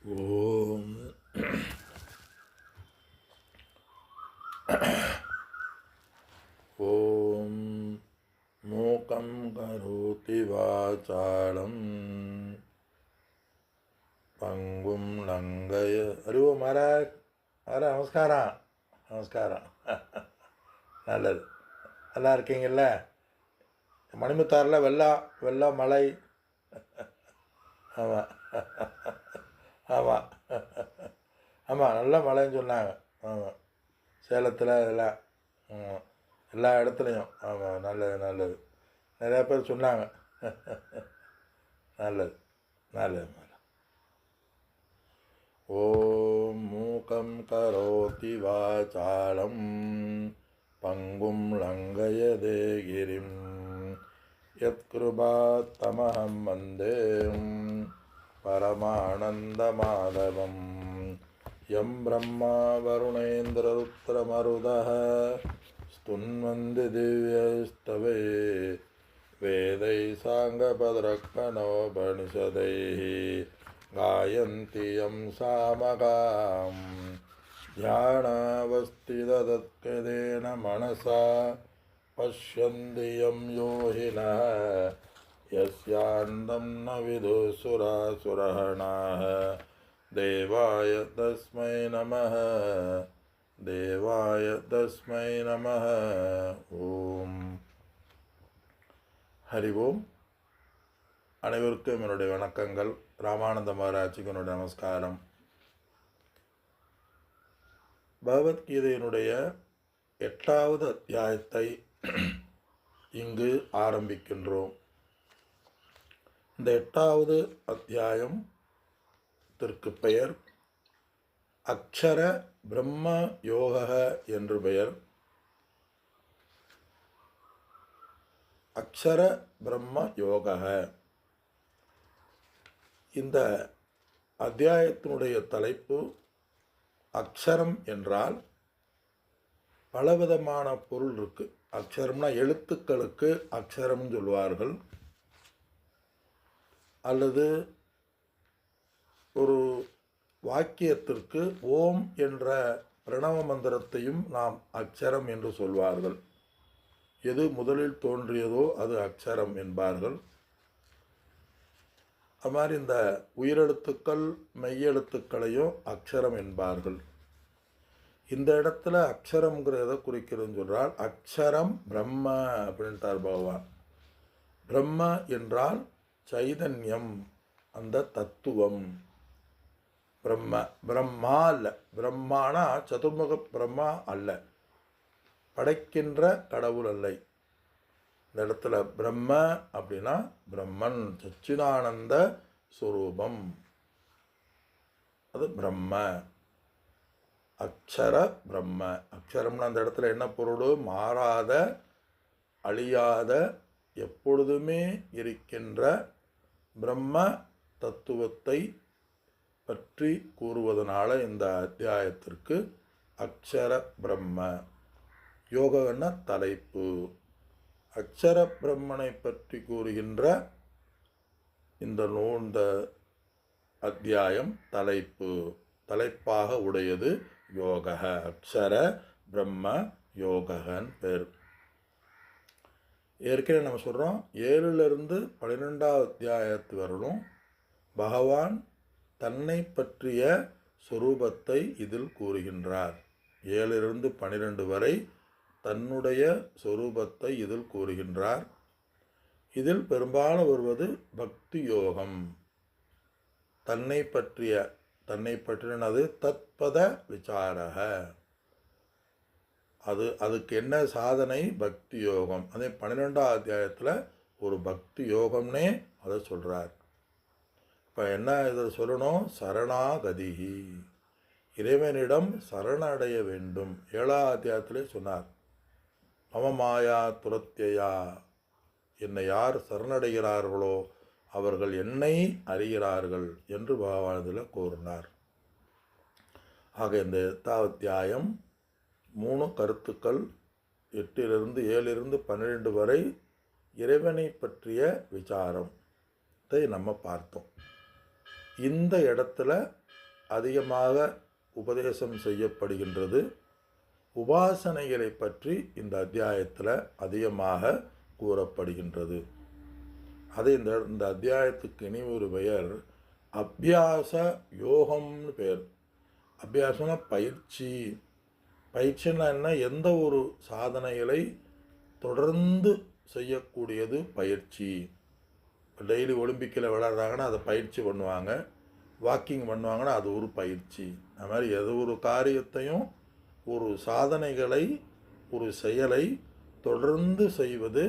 ஓம் ஓம் மூகம் கரோதி வாசாலம் பங்கும் லங்கய ஹரி ஓம் மகாராஜ். மகாராஜ் நமஸ்காரம். நமஸ்காரம். நல்லது. நல்லா இருக்கீங்கல்ல? மணிமுத்தாரில் வெள்ளம் மழை. ஆமாம் ஆமாம் ஆமாம், நல்ல மழைன்னு சொன்னாங்க. ஆமாம், சேலத்தில் இதெல்லாம். ஆமாம், எல்லா இடத்துலையும். ஆமாம், நல்லது நல்லது. நிறையா பேர் சொன்னாங்க. நல்லது நல்லது. ஓம் மூகம் கரோதி வாசாலம் பங்கும் லங்கயதே கிரிம் யத்கிருபாத் தமஹம் வந்தே பரமானந்தமாதவம் யம் பிரம்மா வருணேந்திரருத்ரமருதः ஸ்துன்வந்தி திவ்யஸ்தவே வேதை சாங்கபத்ரக்கணோபனிஷதைः गायन्ति यं सामगां ध्यानावस्थिततत्कृतेन मनसा पश्यन्ति यं योगिनः यस्यान्तं न विदुःसुरासुरगणाः देवाय तस्मै नमः देवाय तस्मै नमः. ஓம் ஹரி ஓம். அனைவருக்கும் என்னுடைய வணக்கங்கள். ராமானந்த மகாராஜுக்கு என்னுடைய நமஸ்காரம். பகவத்கீதையினுடைய 8வது அத்தியாயத்தை இங்கு ஆரம்பிக்கின்றோம். இந்த 8வது அத்தியாயத்திற்கு பெயர் அக்ஷர பிரம்ம யோக என்று பெயர். அக்ஷர பிரம்ம யோக. இந்த அத்தியாயத்தினுடைய தலைப்பு அக்ஷரம் என்றால் பலவிதமான பொருள் இருக்கு. அக்ஷரம்னா எழுத்துக்களுக்கு அக்ஷரம்னு சொல்வார்கள், அல்லது ஒரு வாக்கியத்திற்கு ஓம் என்ற பிரணவ மந்திரத்தையும் நாம் அக்ஷரம் என்று சொல்வார்கள். எது முதலில் தோன்றியதோ அது அக்ஷரம் என்பார்கள். அது மாதிரி இந்த உயிரெழுத்துக்கள் மெய்யெழுத்துக்களையும் அக்ஷரம் என்பார்கள். இந்த இடத்துல அக்ஷரம்ங்கிறத குறிக்கிறதுன்னு சொல்கிறால் அக்ஷரம் பிரம்ம அப்படின்ட்டார் பகவான். பிரம்ம என்றால் சைதன்யம், அந்த தத்துவம். பிரம்ம பிரம்மா அல்ல. பிரம்மானா சதுர்முக பிரம்மா அல்ல, படைக்கின்ற கடவுள் அல்ல. இந்த இடத்துல பிரம்ம அப்படின்னா பிரம்மன், சச்சிதானந்த ஸ்வரூபம், அது பிரம்ம. அக்ஷர பிரம்ம. அக்ஷரம்னா அந்த இடத்துல என்ன பொருள்? மாறாத, அழியாத, எப்பொழுதுமே இருக்கின்ற பிரம்ம தத்துவத்தை பற்றி கூறுவதனால இந்த அத்தியாயத்திற்கு அக்ஷர பிரம்ம. யோகன்னா தலைப்பு. அக்ஷர பிரம்மனை பற்றி கூறுகின்ற இந்த அத்தியாயம் தலைப்பாக உடையது யோக. அக்ஷர பிரம்ம யோகன் பேர். ஏற்கனவே நம்ம சொல்கிறோம், 7லிருந்து 12வது அத்தியாயத்து வரலும் பகவான் தன்னை பற்றிய சொரூபத்தை இதில் கூறுகின்றார். 7லிருந்து 12 வரை தன்னுடைய சொரூபத்தை இதில் கூறுகின்றார். இதில் பெரும்பாலும் வருவது பக்தி யோகம். தன்னை பற்றினது தத்பத விசாரக. அதுக்கு என்ன சாதனை? பக்தி யோகம். அதே 12வது அத்தியாயத்தில் ஒரு பக்தி யோகம்னே அதை சொல்கிறார். இப்போ என்ன இதில் சொல்லணும்? சரணாகதி, இறைவனிடம் சரணடைய வேண்டும். 7வது அத்தியாயத்திலே சொன்னார், மமமாயா துரத்தியா, என்னை யார் சரணடைகிறார்களோ அவர்கள் என்னை அறிகிறார்கள் என்று பகவான் இதில் கூறினார். ஆக இந்த 8வது அத்தியாயம் 3 கருத்துக்கள், 8லிருந்து 7லிருந்து 12 வரை இறைவனை பற்றிய விசாரத்தை நம்ம பார்த்தோம். இந்த இடத்துல அதிகமாக உபதேசம் செய்யப்படுகின்றது. உபாசனைகளை பற்றி இந்த அத்தியாயத்தில் அதிகமாக கூறப்படுகின்றது. அது இந்த அத்தியாயத்துக்கு இனி ஒரு பெயர் அபியாச யோகம்னு பேர். அபியாசம்னா பயிற்சி. பயிற்சின்னா என்ன? எந்த ஒரு சாதனைகளை தொடர்ந்து செய்யக்கூடியது பயிற்சி. டெய்லி ஒலிம்பிக்கில் விளையாடுறாங்கன்னா அதை பயிற்சி பண்ணுவாங்க, வாக்கிங் பண்ணுவாங்கன்னா அது ஒரு பயிற்சி. அது மாதிரி எது ஒரு காரியத்தையும், ஒரு சாதனைகளை, ஒரு செயலை தொடர்ந்து செய்வது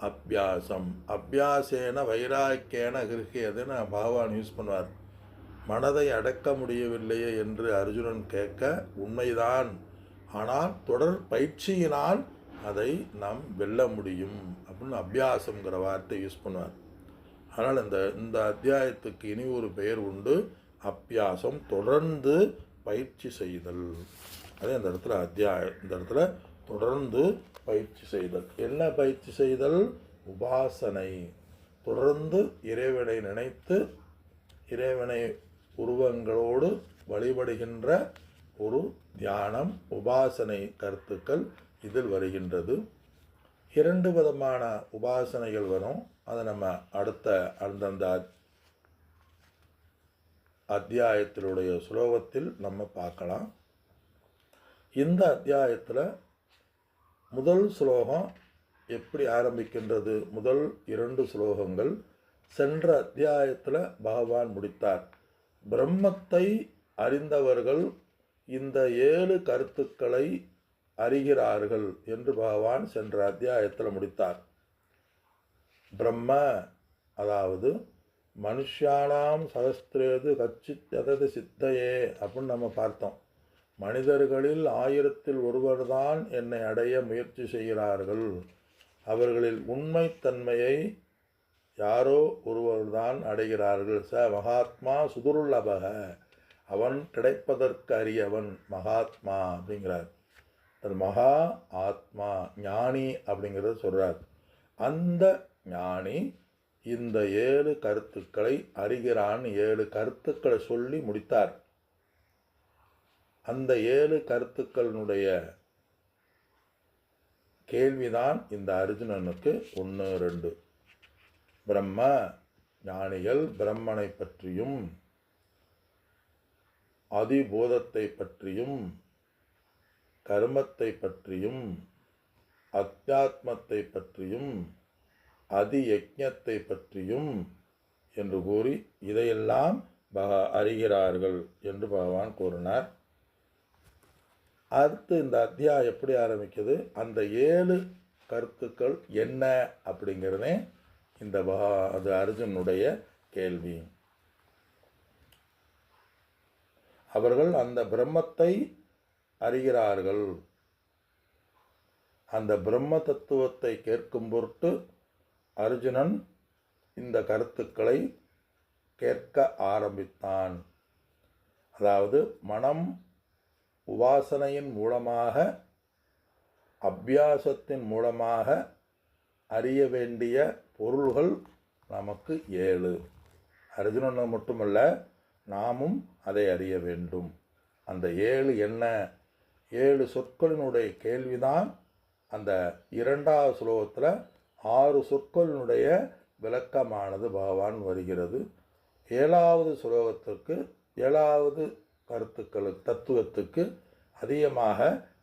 அபியாசம். அபியாசேன வைராக்கியன கிருஹியதுன்னு பகவான் யூஸ் பண்ணுவார். மனதை அடக்க முடியவில்லையே என்று அர்ஜுனன் கேட்க, உண்மைதான், ஆனால் தொடர் பயிற்சியினால் அதை நாம் வெல்ல முடியும் அப்படின்னு அபியாசங்கிற வார்த்தை யூஸ் பண்ணுவார். அதனால் இந்த அத்தியாயத்துக்கு இனி ஒரு பெயர் உண்டு, அபியாசம், தொடர்ந்து பயிற்சி செய்தல். அதே இந்த இடத்துல தொடர்ந்து பயிற்சி செய்தல். என்ன பயிற்சி செய்தல்? உபாசனை. தொடர்ந்து இறைவனை நினைத்து இறைவனை உருவங்களோடு வழிபடுகின்ற ஒரு தியானம், உபாசனை கருத்துக்கள் இதில் வருகின்றது. 2 விதமான உபாசனைகள் வரும். அதை நம்ம அந்தந்த அத்தியாயத்தினுடைய ஸ்லோகத்தில் நம்ம பார்க்கலாம். இந்த அத்தியாயத்தில் முதல் ஸ்லோகம் எப்படி ஆரம்பிக்கின்றது? முதல் 2 ஸ்லோகங்கள் சென்ற அத்தியாயத்தில் பகவான் முடித்தார். பிரம்மத்தை அறிந்தவர்கள் இந்த 7 கருத்துக்களை அறிகிறார்கள் என்று பகவான் சென்ற அத்தியாயத்தில் முடித்தார். பிரம்ம, அதாவது மனுஷானாம் சகஸ்திரேது கச்சித் யதது சித்தையே அப்படின்னு நம்ம பார்த்தோம். மனிதர்களில் 1000-ல் ஒருவர்தான் என்னை அடைய முயற்சி செய்கிறார்கள். அவர்களில் உண்மைத்தன்மையை யாரோ ஒருவர்தான் அடைகிறார்கள். ச மகாத்மா சுதுர்லபக, அவன் கிடைப்பதற்கு அரியவன் மகாத்மா அப்படிங்கிறார். அது மகா ஆத்மா, ஞானி அப்படிங்கிறத சொல்கிறார். அந்த ஞானி இந்த 7 கருத்துக்களை அறிகிறான். 7 கருத்துக்களை சொல்லி முடித்தார். அந்த 7 கருத்துக்களினுடைய கேள்விதான் இந்த அர்ஜுனனுக்கு 1, 2. பிரம்ம, ஞானிகள் பிரம்மனை பற்றியும் அதிபோதத்தை பற்றியும் கர்மத்தை பற்றியும் அத்தியாத்மத்தை பற்றியும் அதியஜ்ஞத்தை பற்றியும் என்று கூறி இதையெல்லாம் அறிகிறார்கள் என்று பகவான் கூறினார். அடுத்து இந்த அத்தியாயம் எப்படி ஆரம்பிக்குது? அந்த 7 கருத்துக்கள் என்ன அப்படிங்கிறதே அது அர்ஜுனுடைய கேள்வி. அவர்கள் அந்த பிரம்மத்தை அறிகிறார்கள். அந்த பிரம்ம தத்துவத்தை கேட்கும் பொருட்டு அர்ஜுனன் இந்த கருத்துக்களை கேட்க ஆரம்பித்தான். அதாவது மனம் உபாசனையின் மூலமாக, அபியாசத்தின் மூலமாக அறிய வேண்டிய பொருள்கள் நமக்கு 7. அர்ஜுனன் மட்டுமல்ல, நாமும் அதை அறிய வேண்டும். அந்த 7 என்ன? 7 சொற்களினுடைய கேள்விதான் அந்த 2வது ஸ்லோகத்தில் 6 சொற்களினுடைய விளக்கமானது பகவான் வருகிறது. 7வது ஸ்லோகத்திற்கு 7வது தத்துவத்துக்கு அதிகமாக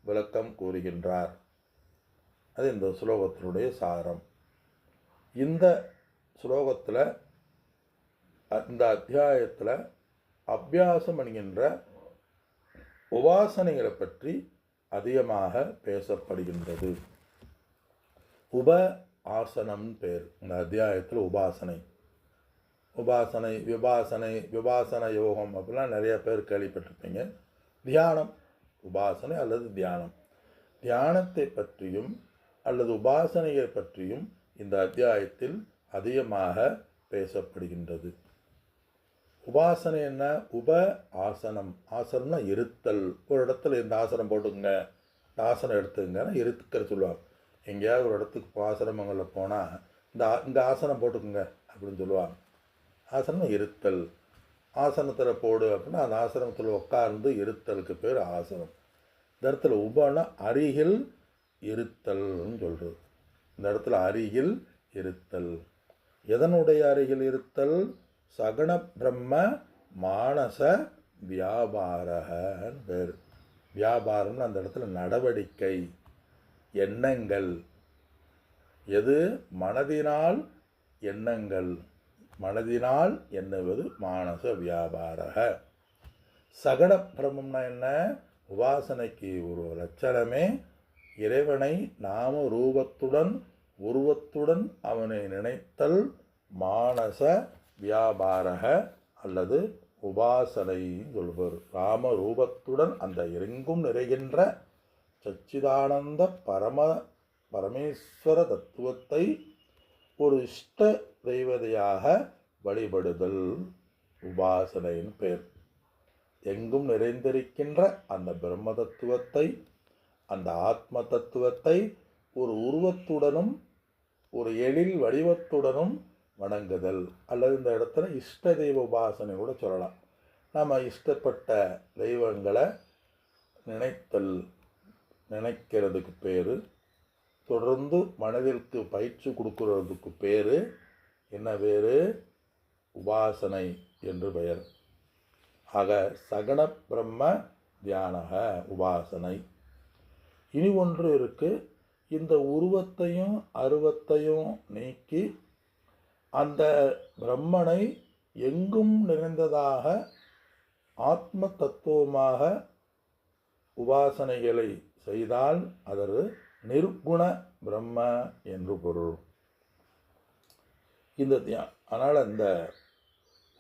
விளக்கம் கூறுகின்றார். அது இந்த ஸ்லோகத்தினுடைய சாரம். இந்த ஸ்லோகத்தில், இந்த அத்தியாயத்தில் அபியாசம் என்கின்ற உபாசனைகளை பற்றி அதிகமாக பேசப்படுகின்றது. ஆசனம் பேர் இந்த அத்தியாயத்தில். விபாசன யோகம் அப்படிலாம் நிறைய பேர் கேள்விப்பட்டிருப்பீங்க. தியானம், உபாசனை அல்லது தியானம். தியானத்தை பற்றியும் அல்லது உபாசனையை பற்றியும் இந்த அத்தியாயத்தில் அதிகமாக பேசப்படுகின்றது. உபாசனை என்ன? ஆசனம். ஆசனம்னா இருத்தல். ஒரு இடத்துல இந்த ஆசனம் போட்டுக்குங்க, இந்த ஆசனம் எடுத்துக்கங்கன்னா இருத்துக்கிற சொல்லுவாங்க. எங்கேயாவது ஒரு இடத்துக்கு ஆசிரமங்களில் போனால் இந்த ஆசனம் போட்டுக்குங்க அப்படின்னு சொல்லுவாங்க. ஆசனம் இருத்தல். ஆசனத்தில் போடு அப்படின்னா அந்த ஆசனத்தில் உட்கார்ந்து இருத்தலுக்கு பேர் ஆசனம். இந்த இடத்துல உபன்னா அருகில் இருத்தல்னு சொல்கிறது. இந்த இடத்துல அருகில் இருத்தல். எதனுடைய அருகில் இருத்தல்? சகண பிரம்ம மானச வியாபாரன்னு பேர். வியாபாரம்னு அந்த இடத்துல நடவடிக்கை, எண்ணங்கள். எது? மனதினால் எண்ணங்கள். மனதினால் எண்ணுவது மானச வியாபாரக. சகட பிரம்மம்னா என்ன? உபாசனைக்கு ஒரு லட்சணமே இறைவனை நாம ரூபத்துடன் உருவத்துடன் அவனை நினைத்தல் மானச வியாபாரக அல்லது உபாசனை சொல்வர். ராம ரூபத்துடன் அந்த எங்கும் நிறைகின்ற சச்சிதானந்த பரமேஸ்வர தத்துவத்தை ஒரு இஷ்ட தெய்வதையாக வழிபடுதல் உபாசனையின் பேர். எங்கும் நிறைந்திருக்கின்ற அந்த பிரம்ம தத்துவத்தை, அந்த ஆத்ம தத்துவத்தை ஒரு உருவத்துடனும் ஒரு எழில் வடிவத்துடனும் வணங்குதல். அல்லது இந்த இடத்துல இஷ்ட தெய்வ உபாசனை கூட சொல்லலாம். நம்ம இஷ்டப்பட்ட தெய்வங்களை நினைத்தல், நினைக்கிறதுக்கு பேர். தொடர்ந்து மனதிற்கு பயிற்சி கொடுக்கறதுக்கு பேர் என்ன பேர்? உபாசனை என்று பெயர். ஆக சகண பிரம்ம தியானக உபாசனை. இனி ஒன்று இருக்கு. இந்த உருவத்தையும் அருவத்தையும் நீக்கி அந்த பிரம்மனை எங்கும் நிறைந்ததாக ஆத்ம தத்துவமாக உபாசனைகளை செய்தால் அதற்கு நிர்குண பிரம்ம என்று பொருள். இந்த அதனால் இந்த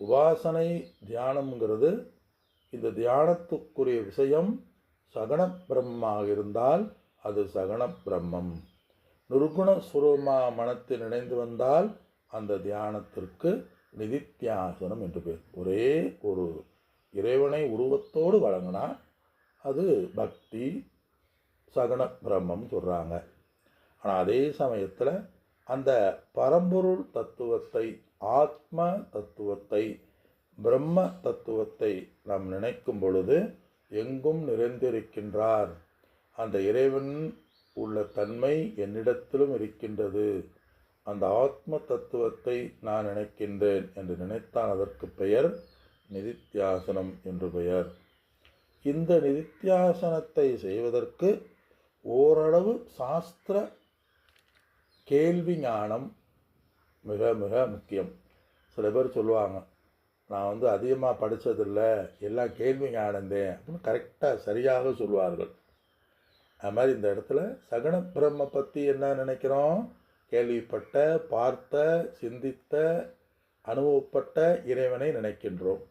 உபாசனை தியானம்ங்கிறது, இந்த தியானத்துக்குரிய விஷயம் சகண பிரம்மமாக இருந்தால் அது சகண பிரம்மம். நிர்குண சுரூபமா மனத்தில் நினைந்து வந்தால் அந்த தியானத்திற்கு நிதித்தியாசனம் என்று பேர். ஒரே ஒரு இறைவனை உருவத்தோடு வழங்கினா அது பக்தி சகண பிரம்மம் சொல்கிறாங்க. ஆனால் அதே சமயத்தில் அந்த பரம்பொருள் தத்துவத்தை, ஆத்ம தத்துவத்தை, பிரம்ம தத்துவத்தை நாம் நினைக்கும் பொழுது எங்கும் நிறைந்திருக்கின்றார், அந்த இறைவன் உள்ள தன்மை என்னிடத்திலும் இருக்கின்றது, அந்த ஆத்ம தத்துவத்தை நான் நினைக்கின்றேன் என்று நினைத்தான் அதற்கு பெயர் நிதித்தியாசனம் என்று பெயர். இந்த நிதித்தியாசனத்தை செய்வதற்கு ஓரளவு சாஸ்திர கேள்வி ஞானம் மிக மிக முக்கியம். சில பேர் சொல்லுவாங்க, நான் அதிகமாக படித்ததில்லை, எல்லாம் கேள்வி ஞானந்தேன் அப்படின்னு கரெக்டாக சரியாக சொல்வார்கள். அது மாதிரி இந்த இடத்துல சகண பிரம்ம பற்றி என்ன நினைக்கிறோம்? கேள்விப்பட்ட, பார்த்த, சிந்தித்த, அனுபவப்பட்ட இறைவனை நினைக்கின்றோம்.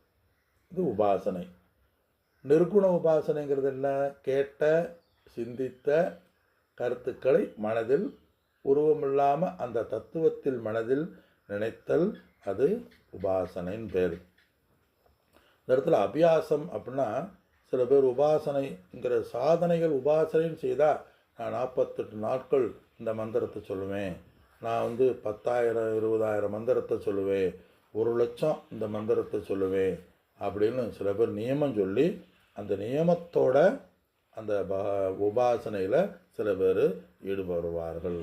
இது உபாசனை. நிர்குண உபாசனைங்கிறது என்ன? கேட்ட, சிந்தித்த கருத்துக்களை மனதில் உருவமில்லாமல் அந்த தத்துவத்தில் மனதில் நினைத்தல், அது உபாசனைன்னு பேர். இந்த இடத்துல அபியாசம் அப்படின்னா, சில பேர் உபாசனைங்கிற சாதனைகள் உபாசனைன்னு செய்தால், நான் 48 நாட்கள் இந்த மந்திரத்தை சொல்லுவேன், நான் 10,000 20,000 மந்திரத்தை சொல்லுவேன், 1,00,000 இந்த மந்திரத்தை சொல்லுவேன் அப்படின்னு சில பேர் நியமம் சொல்லி அந்த நியமத்தோட அந்த உபாசனையில் சில பேர் ஈடுபடுவார்கள்.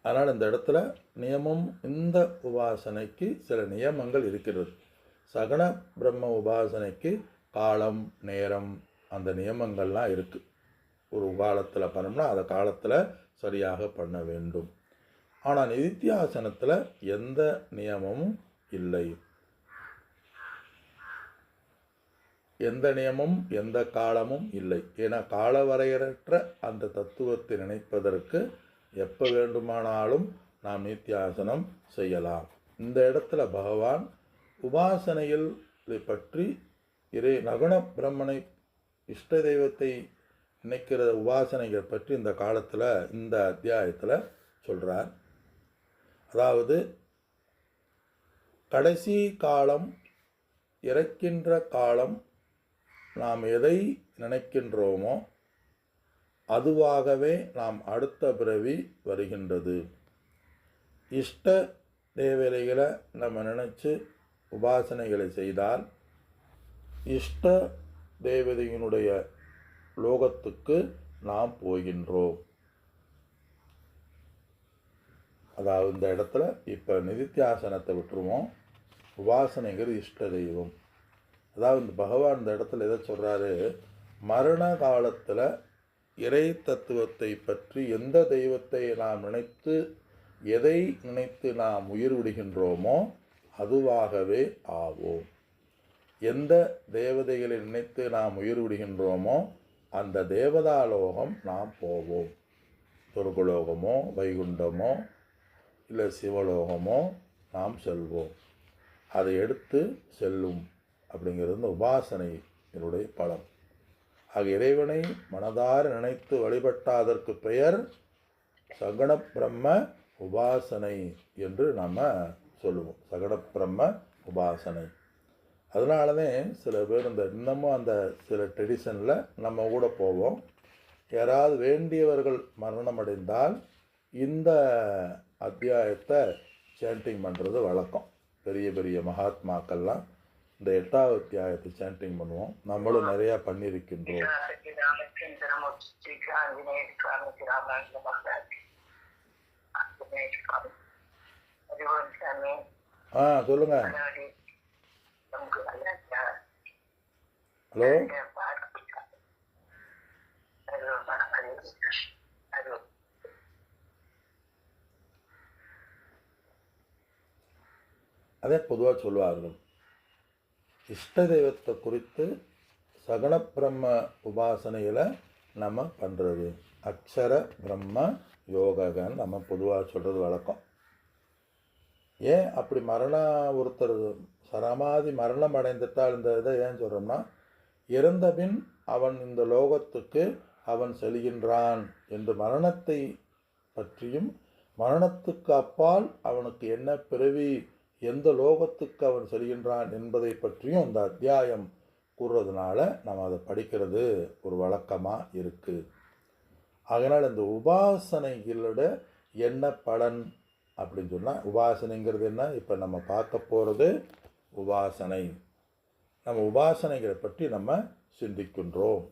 அதனால் இந்த இடத்துல நியமம், இந்த உபாசனைக்கு சில நியமங்கள் இருக்கிறது. சகண பிரம்ம உபாசனைக்கு காலம், நேரம், அந்த நியமங்கள்லாம் இருக்குது. ஒரு காலத்தில் பண்ணோம்னா அதை காலத்தில் சரியாக பண்ண வேண்டும். ஆனால் நிதித்தியாசனத்தில் எந்த நியமமும் இல்லை. எந்த நியமமும் எந்த காலமும் இல்லை. ஏன்னா கால வரையறற்ற அந்த தத்துவத்தை நினைப்பதற்கு எப்போ வேண்டுமானாலும் நாம் நித்தியாசனம் செய்யலாம். இந்த இடத்துல பகவான் உபாசனையில் பற்றி நகுண பிரம்மனை இஷ்ட தெய்வத்தை நினைக்கிற உபாசனைகள் பற்றி இந்த காலத்தில், இந்த அத்தியாயத்தில் சொல்கிறார். அதாவது கடைசி காலம், இறக்கின்ற காலம், நாம் எதை நினைக்கின்றோமோ அதுவாகவே நாம் அடுத்த பிறவி வருகின்றது. இஷ்ட தேவதைகளை நம்ம நினச்சி உபாசனைகளை செய்தால் இஷ்ட தேவதையினுடைய லோகத்துக்கு நாம் போகின்றோம். அதாவது இந்த இடத்துல இப்போ நிதித்தியாசனத்தை விட்டுருவோம். உபாசனைங்கிறது இஷ்ட தெய்வம். அதாவது இந்த பகவான் இந்த இடத்துல எதை சொல்கிறாரு, மரண காலத்தில் இறை தத்துவத்தை பற்றி எந்த தெய்வத்தை நாம் நினைத்து எதை நினைத்து நாம் உயிர் விடுகின்றோமோ அதுவாகவே ஆவோம். எந்த தேவதைகளை நினைத்து நாம் உயிர் விடுகின்றோமோ அந்த தேவதாலோகம் நாம் போவோம். சொர்க்கலோகமோ வைகுண்டமோ இல்லை சிவலோகமோ நாம் செல்வோம். அதை எடுத்து செல்லும் அப்படிங்கிறது இந்த உபாசனையினுடைய பலம். ஆக இறைவனை மனதார நினைத்து வழிபட்டாதற்கு பெயர் சகண பிரம்ம உபாசனை என்று நம்ம சொல்லுவோம். சகண பிரம்ம உபாசனை. அதனாலதான் சில பேர் இந்த இன்னமும் அந்த சில ட்ரெடிஷனில் நம்ம கூட போவோம். யாராவது வேண்டியவர்கள் மரணம் அடைந்தால் இந்த அத்தியாயத்தை சேண்டிங் பண்ணுறது வழக்கம். பெரிய பெரிய மகாத்மாக்கள்லாம் இந்த 8வது அத்தியாயத்தை சேண்டிங் பண்ணுவோம். நம்மளும் நிறையா பண்ணியிருக்கின்றோம். சொல்லுங்க. ஹலோ, அதே பொதுவாக சொல்லுவார்கள், இஷ்ட தெய்வத்தை குறித்து சகண பிரம்ம உபாசனையில் நம்ம பண்ணுறது அக்ஷர பிரம்ம யோகன்னு நம்ம பொதுவாக சொல்கிறது வழக்கம். ஏன் அப்படி ஒருத்தர் சரமாதி மரணம் அடைந்துட்டால் இந்த இதை ஏன் சொல்கிறோம்னா, இறந்த பின் அவன் இந்த லோகத்துக்கு அவன் செல்கின்றான் என்று மரணத்தை பற்றியும் மரணத்துக்கு அப்பால் அவனுக்கு என்ன பிறவி எந்த லோகத்துக்கு அவன் செல்கின்றான் என்பதை பற்றியும் இந்த அத்தியாயம் கூறுறதுனால நம்ம அதை படிக்கிறது ஒரு வழக்கமாக இருக்குது. அதனால் இந்த உபாசனைகளோட என்ன பலன் அப்படின்னு சொன்னால், உபாசனைங்கிறது என்ன, இப்போ நம்ம பார்க்க போகிறது உபாசனை. நம்ம உபாசனைகளை பற்றி நம்ம சிந்திக்கின்றோம்.